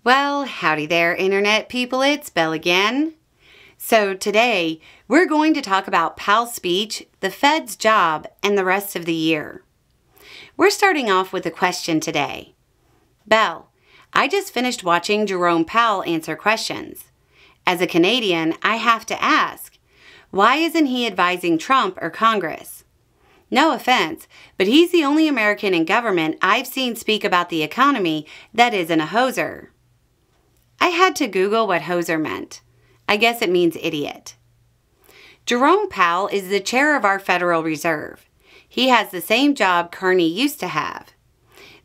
Well, howdy there, Internet people. It's Belle again. So today, we're going to talk about Powell's speech, the Fed's job, and the rest of the year. We're starting off with a question today. Belle, I just finished watching Jerome Powell answer questions. As a Canadian, I have to ask, why isn't he advising Trump or Congress? No offense, but he's the only American in government I've seen speak about the economy that isn't a hoser. I had to Google what hoser meant. I guess it means idiot. Jerome Powell is the chair of our Federal Reserve. He has the same job Carney used to have.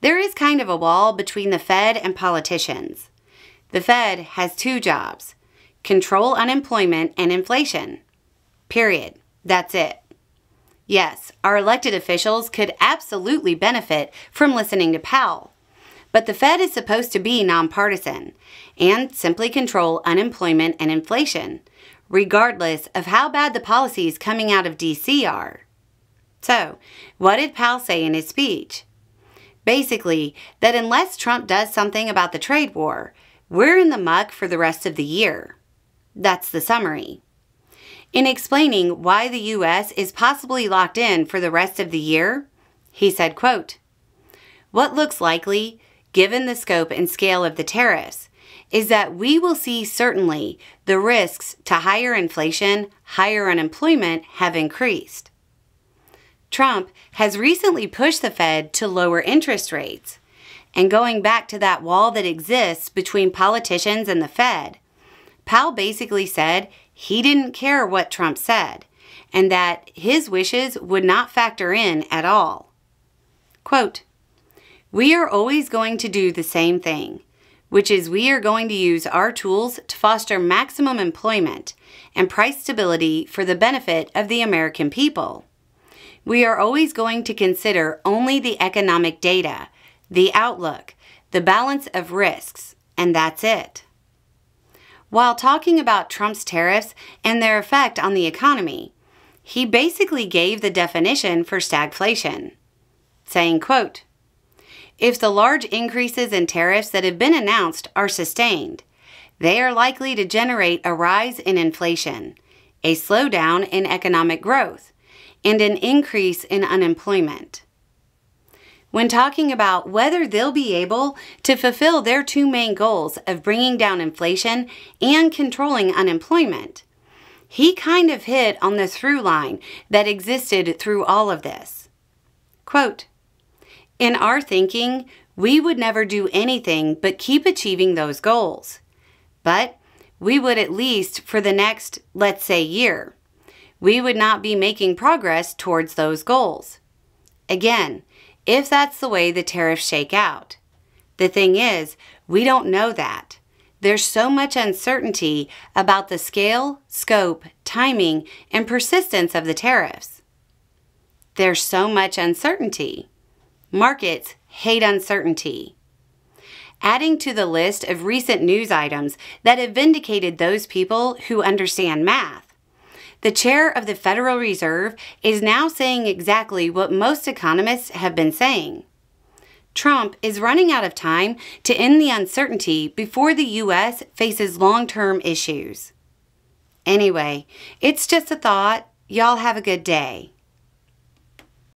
There is kind of a wall between the Fed and politicians. The Fed has two jobs: control unemployment and inflation. Period. That's it. Yes, our elected officials could absolutely benefit from listening to Powell. But the Fed is supposed to be nonpartisan and simply control unemployment and inflation, regardless of how bad the policies coming out of D.C. are. So, what did Powell say in his speech? Basically, that unless Trump does something about the trade war, we're in the muck for the rest of the year. That's the summary. In explaining why the U.S. is possibly locked in for the rest of the year, he said, quote, "What looks likely, given the scope and scale of the tariffs, is that we will see certainly the risks to higher inflation, higher unemployment have increased. Trump has recently pushed the Fed to lower interest rates, and going back to that wall that exists between politicians and the Fed, Powell basically said he didn't care what Trump said, and that his wishes would not factor in at all. Quote, "We are always going to do the same thing, which is we are going to use our tools to foster maximum employment and price stability for the benefit of the American people. We are always going to consider only the economic data, the outlook, the balance of risks, and that's it." While talking about Trump's tariffs and their effect on the economy, he basically gave the definition for stagflation, saying, quote, "If the large increases in tariffs that have been announced are sustained, they are likely to generate a rise in inflation, a slowdown in economic growth, and an increase in unemployment." When talking about whether they'll be able to fulfill their two main goals of bringing down inflation and controlling unemployment, he kind of hit on the through line that existed through all of this. Quote, "In our thinking, we would never do anything but keep achieving those goals. But we would at least for the next, let's say, year. We would not be making progress towards those goals. Again, if that's the way the tariffs shake out. The thing is, we don't know that. There's so much uncertainty about the scale, scope, timing, and persistence of the tariffs. There's so much uncertainty. Markets hate uncertainty." Adding to the list of recent news items that have vindicated those people who understand math, the chair of the Federal Reserve is now saying exactly what most economists have been saying. Trump is running out of time to end the uncertainty before the U.S. faces long-term issues. Anyway, it's just a thought. Y'all have a good day.